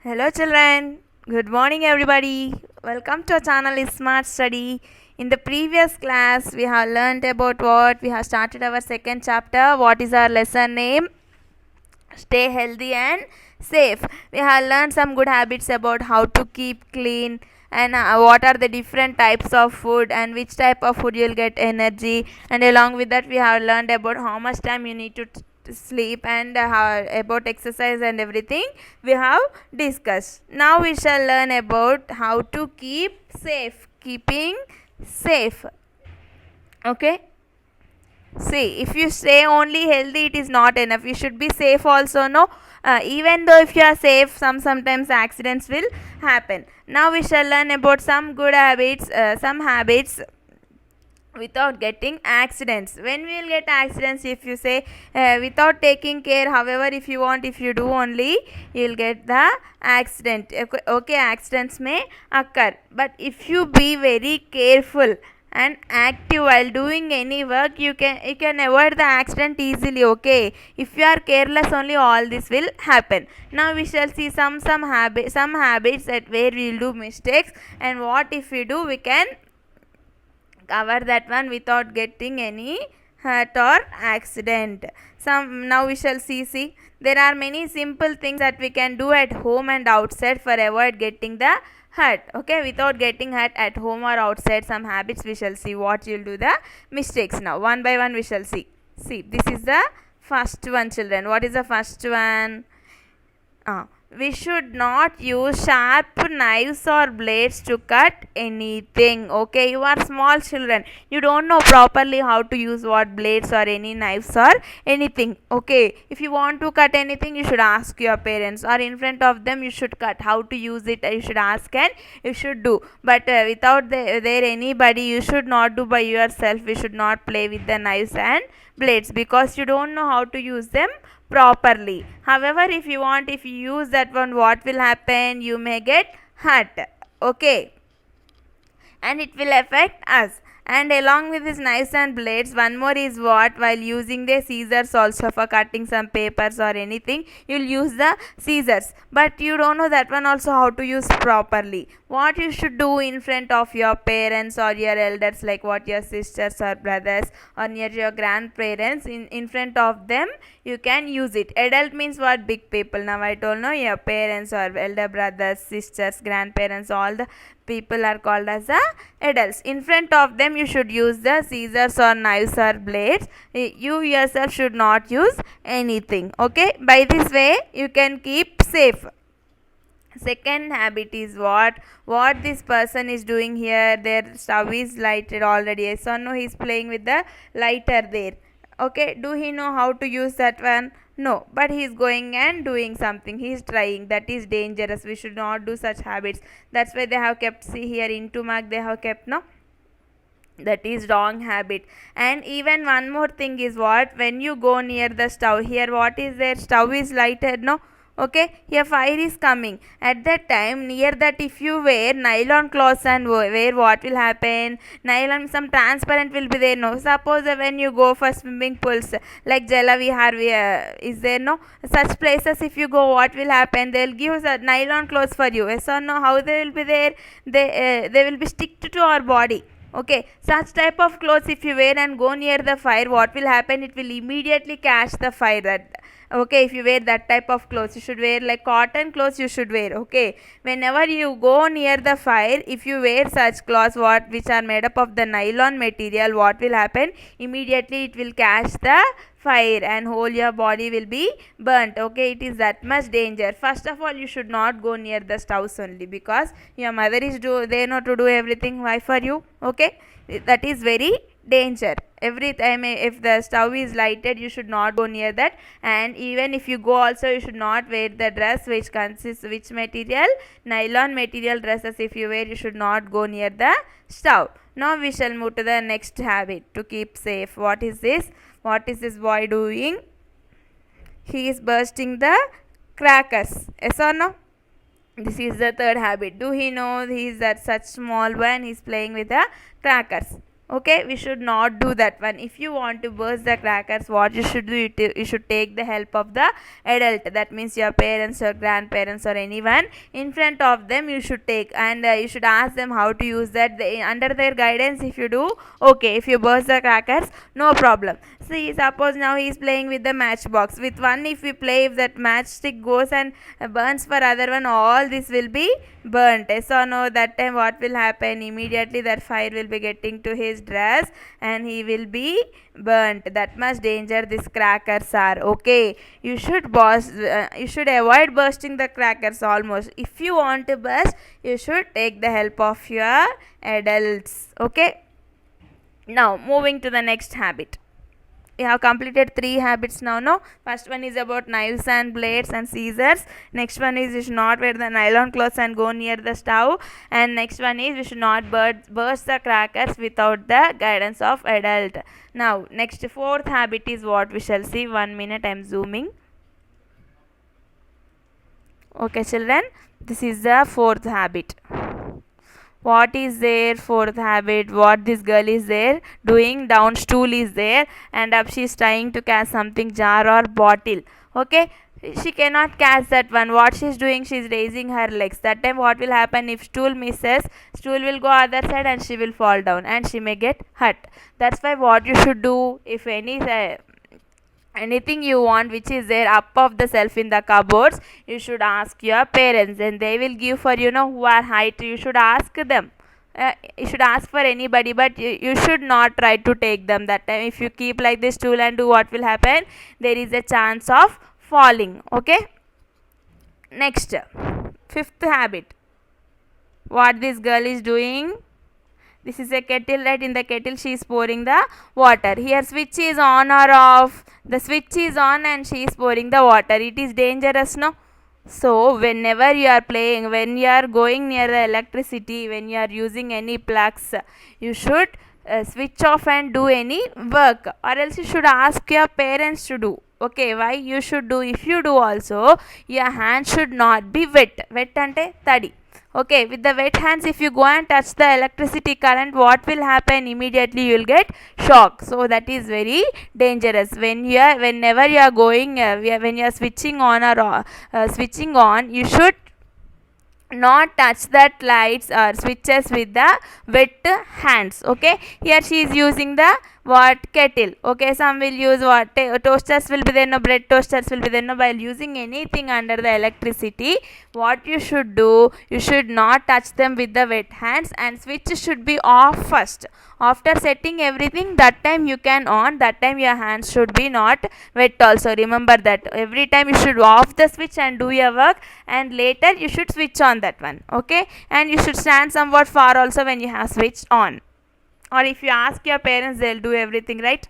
Hello children, good morning everybody. Welcome to our channel is Smart Study. In the previous class we have learned about what we have started our second chapter. What is our lesson name? Stay healthy and safe. We have learned some good habits about how to keep clean and what are the different types of food and which type of food you'll get energy, and along with that we have learned about how much time you need to sleep and how, about exercise and everything we have discussed. Now we shall learn about how to keep safe, keeping safe. Okay, see, if you stay only healthy, it is not enough. You should be safe also, no? Even though if you are safe, sometimes accidents will happen. Now we shall learn about some good habits, some habits without getting accidents. When we will get accidents, if you say without taking care, however, if you want, if you do only, you will get the accident. Okay, accidents may occur, but if you be very careful and active while doing any work, you can avoid the accident easily. Okay, if you are careless only, all this will happen. Now we shall see some habits that where we will do mistakes, and what if we do, we can cover that one without getting any hurt or accident. Some now we shall see there are many simple things that we can do at home and outside for avoid getting the hurt. Okay, without getting hurt at home or outside, some habits we shall see what you'll do the mistakes. Now one by one we shall see this is the first one, children. What is the first one? We should not use sharp knives or blades to cut anything. Okay, you are small children, you don't know properly how to use what blades or any knives or anything. Okay, if you want to cut anything, you should ask your parents, or in front of them you should cut. How to use it, you should ask and you should do. But without there anybody, you should not do by yourself. We should not play with the knives and blades because you don't know how to use them properly. However, if you want, if you use that one, what will happen? You may get hurt. Okay, and it will affect us. And along with these knives and blades, one more is what? While using the scissors also for cutting some papers or anything, you'll use the scissors, but you don't know that one also how to use properly. What you should do in front of your parents or your elders, like what your sisters or brothers or near your grandparents, in front of them you can use it. Adult means what? Big people. Now I told, no, your parents or elder brothers, sisters, grandparents, all the people are called as the adults. In front of them you should use the scissors or knives or blades. You yourself should not use anything. Okay, by this way you can keep safe. Second habit is what this person is doing here. Their stove is lighted already. Yes or no? He is playing with the lighter there. Okay, do he know how to use that one? No, but he is going and doing something. He is trying. That is dangerous. We should not do such habits. That's why they have kept, see here into mark they have kept, no, that is wrong habit. And even one more thing is what? When you go near the stove, here what is there? Stove is lighted, no? Okay, here fire is coming. At that time, near that, if you wear nylon cloths and wear, what will happen? Nylon, some transparent will be there, no? Suppose when you go for swimming pools like Jalavihar is there, no? Such places if you go, what will happen? They'll give nylon clothes for you. Yes or no? How they will be there? They will be sticked to our body. Okay, such type of clothes if you wear and go near the fire, what will happen? It will immediately catch the fire. That, okay, if you wear that type of clothes, you should wear like cotton clothes you should wear. Okay, whenever you go near the fire, if you wear such clothes what which are made up of the nylon material, what will happen? Immediately it will catch the fire and whole your body will be burnt. Okay, it is that much danger. First of all, you should not go near the stoves only, because your mother is they know to do everything. Why for you? Okay, that is very danger. Every time if the stove is lighted, you should not go near that. And even if you go also, you should not wear the dress which consists which material? Nylon material dresses. If you wear, you should not go near the stove. Now we shall move to the next habit to keep safe. What is this? What is this boy doing? He is bursting the crackers. Yes or no? This is the third habit. Do he know he is that such small boy and he is playing with the crackers? Okay, we should not do that one. If you want to burst the crackers, what you should do, you should take the help of the adult, that means your parents or grandparents or anyone in front of them you should take, and you should ask them how to use that. Under their guidance if you do, okay. If you burst the crackers, no problem. See, suppose now he is playing with the matchbox. With one, if we play, if that matchstick goes and burns for other one, all this will be burnt. Yes or no? That time what will happen? Immediately that fire will be getting to his dress and he will be burnt. That much danger these crackers are. Okay, you should you should avoid bursting the crackers. Almost, if you want to burst, you should take the help of your adults. Okay, now moving to the next habit. We have completed 3 habits now. No, first one is about knives and blades and scissors. Next one is you should not wear the nylon clothes and go near the stove. And next one is we should not burst the crackers without the guidance of adult. Now next, 4th habit is what we shall see. 1 minute, I am zooming. Okay children, this is the 4th habit. What is there? 4th habit, what this girl is there doing? Down stool is there and up she is trying to catch something, jar or bottle. Okay, she cannot catch that one. What she is doing? She is raising her legs. That time what will happen? If stool misses, stool will go other side and she will fall down and she may get hurt. That's why what you should do, if anything you want which is there up of the shelf in the cupboards, you should ask your parents and they will give for, who are height, you should ask them. You should ask for anybody, but you should not try to take them. That time if you keep like this tool and do, what will happen? There is a chance of falling. Okay, next, 5th habit, what this girl is doing? This is a kettle, right? In the kettle she is pouring the water. Here switch is on or off? The switch is on and she is pouring the water. It is dangerous, no? So whenever you are playing, when you are going near the electricity, when you are using any plugs, you should switch off and do any work, or else you should ask your parents to do. Okay, why you should do? If you do also, your hand should not be wet. Wet ante tadi. Okay, with the wet hands if you go and touch the electricity current, what will happen? Immediately you will get shock. So that is very dangerous. Whenever you are going, when you are switching on or switching on, you should not touch that lights or switches with the wet hands. Okay, here she is using the what? Kettle. Okay, some will use what? Toasters will be there, no? Bread toasters will be there, no? While using anything under the electricity, what you should do, you should not touch them with the wet hands and switch should be off first. After setting everything, that time you can on. That time your hands should be not wet also. Remember that every time you should off the switch and do your work, and later you should switch on that one. Okay, and you should stand somewhat far also when you have switched on, or if you ask your parents, they'll do everything, right?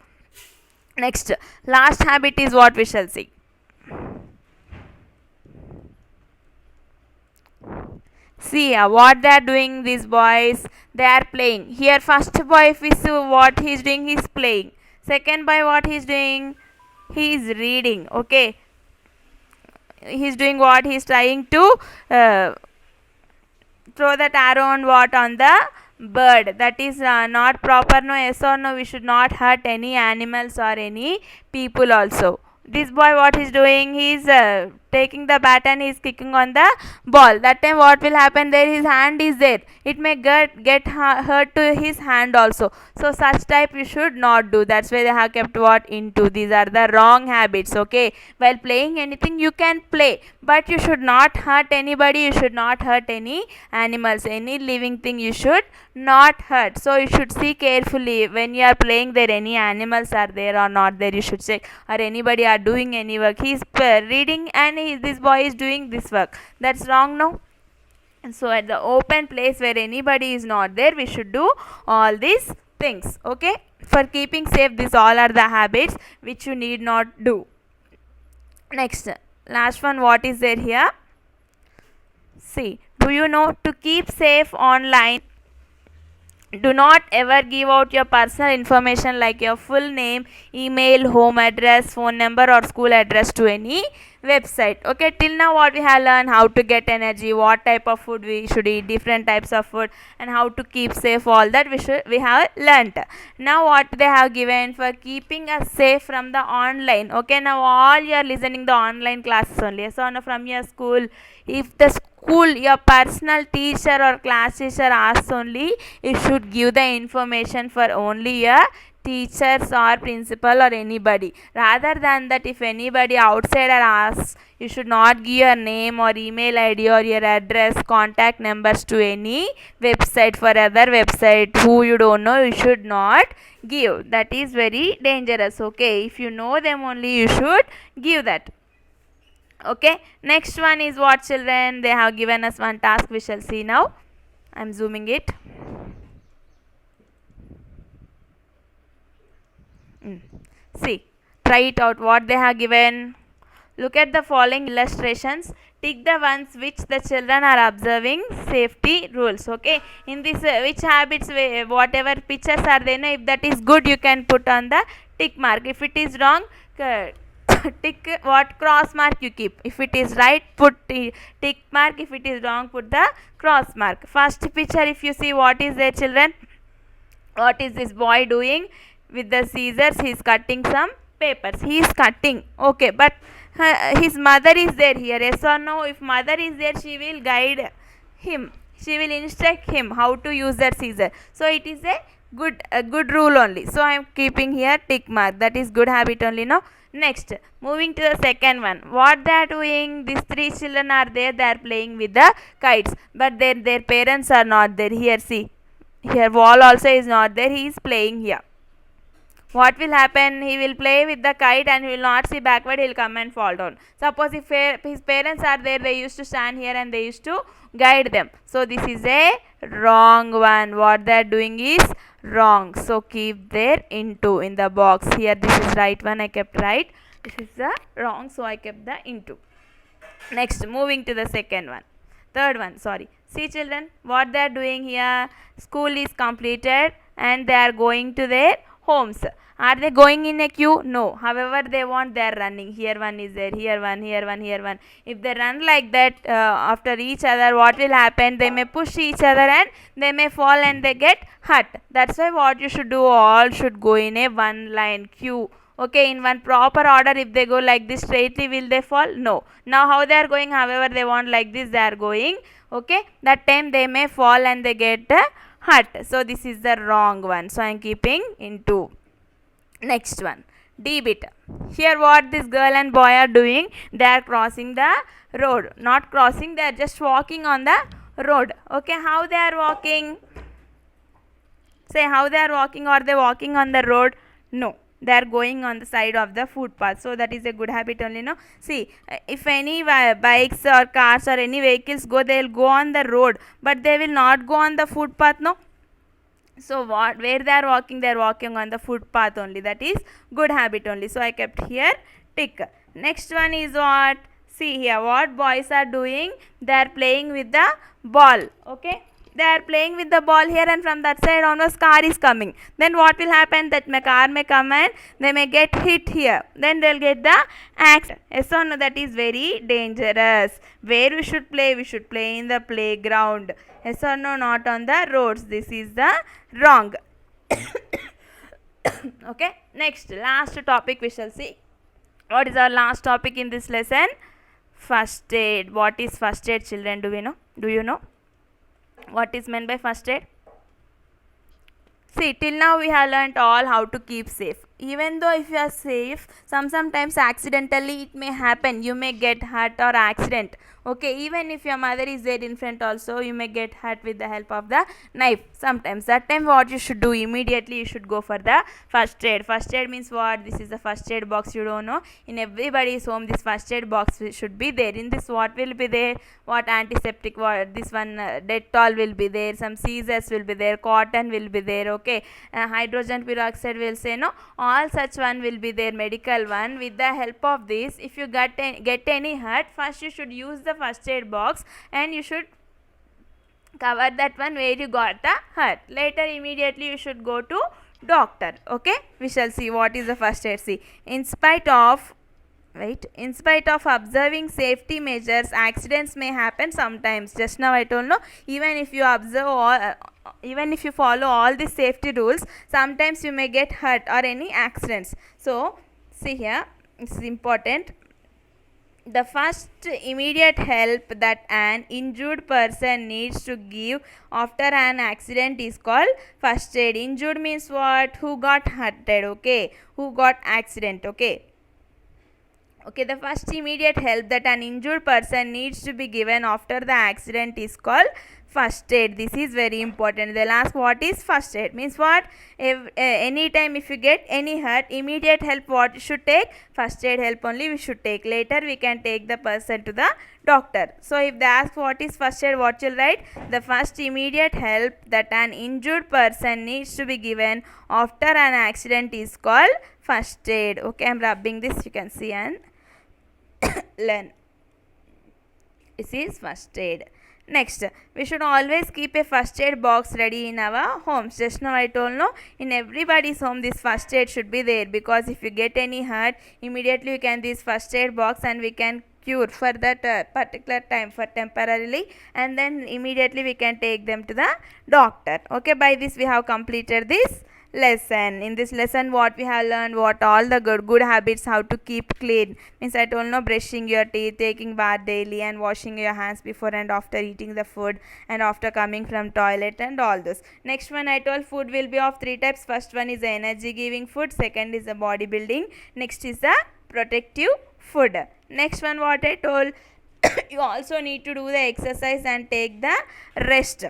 Next, last habit is what we shall see. See what they are doing, these boys. They are playing. Here first boy, if we see what he is doing, he is playing. Second boy, what he is doing? He is reading. Okay, he is doing what? He is trying to throw that arrow on what? On the bird. That is not proper. No, yes or no? We should not hurt any animals or any people also. This boy, what he's doing? He's taking the bat and he's kicking on the ball. That time what will happen? There his hand is there. It may get hurt to his hand also. So such type you should not do. That's why they have kept what? Into. These are the wrong habits. Okay, while playing anything you can play, but you should not hurt anybody. You should not hurt any animals, any living thing you should not hurt. So you should see carefully when you are playing, there any animals are there or not there. You should check, or anybody are doing any work. He is reading and this boy is doing this work. That's wrong, no? And so at the open place where anybody is not there, we should do all these things. Okay, for keeping safe, these all are the habits which you need not do. Next, last one, what is there here? See, do you know, to keep safe online, do not ever give out your personal information like your full name, email, home address, phone number or school address to anyone. website. Okay, till now what we have learned: how to get energy, what type of food we should eat, different types of food, and how to keep safe. All that we have learnt. Now what they have given for keeping us safe from the online. Okay, now all you are listening the online classes only. So now from your school, if the school, your personal teacher or class teacher asks only, you should give the information for only your teachers or principal or anybody. Rather than that, if anybody outsider asks, you should not give your name or email id or your address, contact numbers to any website. For other website who you don't know, you should not give. That is very dangerous. Okay, if you know them only, you should give that. Okay, next one is what, children? They have given us one task. We shall see now. I'm zooming it. See, try it out what they have given. Look at the following illustrations. Tick the ones which the children are observing safety rules. Okay, in this which habits, whatever pictures are there, if that is good, you can put on the tick mark. If it is wrong, tick what cross mark you keep. If it is right, put tick mark. If it is wrong, put the cross mark. First picture, if you see, what is there, children? What is this boy doing? With the scissors he is cutting some papers. He is cutting. Okay, but his mother is there here. Yes or no? If mother is there, she will guide him. She will instruct him how to use that scissor. So it is a good rule only. So I am keeping here tick mark. That is good habit only. No. Next, moving to the second one. What they are doing? These three children are there. They are playing with the kites, but their parents are not there. Here, see. Here wall also is not there. He is playing here. What will happen? He will play with the kite and he will not see backward. He will come and fall down. Suppose if his parents are there, they used to stand here and they used to guide them. So this is a wrong one. What they are doing is wrong. So keep there into in the box. Here this is right one. I kept right. This is the wrong. So I kept the into. Next, moving to the second one. Third one, sorry. See, children, what they are doing here? School is completed and they are going to their homes. Are they going in a queue? No. However, they want, they are running. Here one is there, here one, here one, here one. If they run like that after each other, what will happen? They may push each other and they may fall and they get hurt. That's why what you should do, all should go in a one line queue. Okay, in one proper order. If they go like this straightly, will they fall? No. Now how they are going, however they want like this, they are going. Okay, that time they may fall and they get hurt. So this is the wrong one. So I am keeping into. Next one, D bit. Here what this girl and boy are doing, they are crossing the road. Not crossing, they are just walking on the road. Okay, how they are walking? Say how they are walking. Are they walking on the road? No, they are going on the side of the footpath. So that is a good habit only. No, see, if any bikes or cars or any vehicles go, they will go on the road, but they will not go on the footpath. No. So what, where they are walking on the footpath only. That is good habit only. So I kept here tick. Next one is what? See here what boys are doing. They are playing with the ball. Okay, they are playing with the ball here, and from that side onwards car is coming. Then what will happen? That car may come and they may get hit here. Then they will get the accident. Yes or no? That is very dangerous. Where we should play? We should play in the playground. Yes or no? Not on the roads. This is the wrong. Okay, next, last topic we shall see. What is our last topic in this lesson? First aid. What is first aid, children? Do we know? Do you know what is meant by first aid? See, till now we have learnt all how to keep safe. Even though if you are safe, sometimes accidentally it may happen. You may get hurt or accident. Okay, even if your mother is there in front also, you may get hurt with the help of the knife. Sometimes that time what you should do, immediately you should go for the first aid. First aid means what? This is the first aid box. You don't know, in everybody's home this first aid box should be there. In this what will be there? What antiseptic, what this one, Dettol will be there, some scissors will be there, cotton will be there. Okay, hydrogen peroxide will say no, all such one will be there, medical one. With the help of this, if you get any hurt, first you should use the first aid box and you should cover that one where you got the hurt. Later immediately you should go to doctor. Okay, we shall see what is the first aid. See, in spite of Wait, in spite of observing safety measures, accidents may happen sometimes. Just now I told no, even if you observe all, even if you follow all the safety rules, sometimes you may get hurt or any accidents. So see here, it's important. The first immediate help that an injured person needs to give after an accident is called first aid. Injured means what? Who got hurted, okay? Who got accident, okay? Okay, the first immediate help that an injured person needs to be given after the accident is called first aid. This is very important. They'll ask what is first aid. Means what? Anytime if you get any hurt, immediate help what you should take? First aid help only we should take. Later we can take the person to the doctor. So if they ask what is first aid, what you'll write? The first immediate help that an injured person needs to be given after an accident is called first aid. Okay, I'm rubbing this, you can see and learn. This is first aid. Next, we should always keep a first aid box ready in our homes. Just now I told no, in everybody's home this first aid should be there, because if you get any hurt, immediately you can this first aid box and we can cure for that particular time for temporarily, and then immediately we can take them to the doctor. Okay, by this we have completed this lesson. In this lesson what we have learned, what all the good habits, how to keep clean. Means I told no, brushing your teeth, taking bath daily and washing your hands before and after eating the food and after coming from toilet and all this. Next one I told food will be of three types. First one is the energy giving food, second is the body building, next is the protective food. Next one what I told you also need to do the exercise and take the rest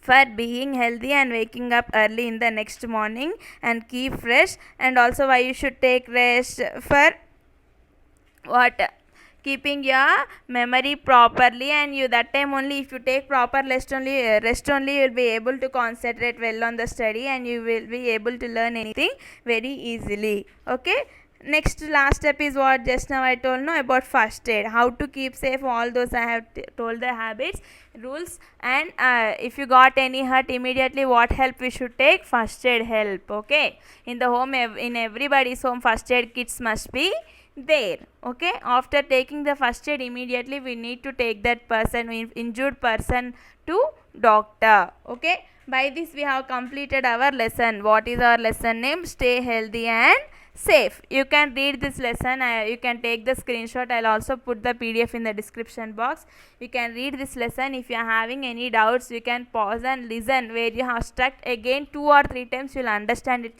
for being healthy and waking up early in the next morning and keep fresh. And also why you should take rest? For what? Keeping your memory properly, and you that time only if you take proper rest only you will be able to concentrate well on the study and you will be able to learn anything very easily. Okay, next last step is what just now I told no about first aid, how to keep safe. All those I have told the habits, rules, and if you got any hurt, immediately what help we should take? First aid help. Okay, in the home, in everybody's home first aid kits must be there. Okay, after taking the first aid, immediately we need to take that person, injured person, to doctor. Okay, by this we have completed our lesson. What is our lesson name? Stay healthy and safe. You can read this lesson, you can take the screenshot. I'll also put the PDF in the description box. You can read this lesson. If you are having any doubts, you can pause and listen. Where you have stuck again 2 or 3 times, you will understand it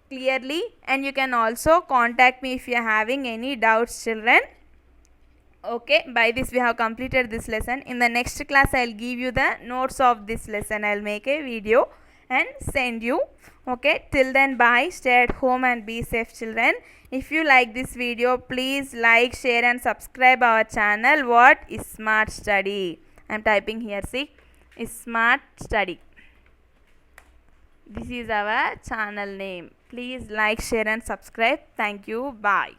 clearly. And you can also contact me if you are having any doubts, children. Okay, by this we have completed this lesson. In the next class I'll give you the notes of this lesson. I'll make a video and send you. Okay, till then bye, stay at home and be safe, children. If you like this video, please like, share and subscribe our channel. What is Smart Study? I'm typing here, see, is Smart Study. This is our channel name. Please like, share and subscribe. Thank you. Bye.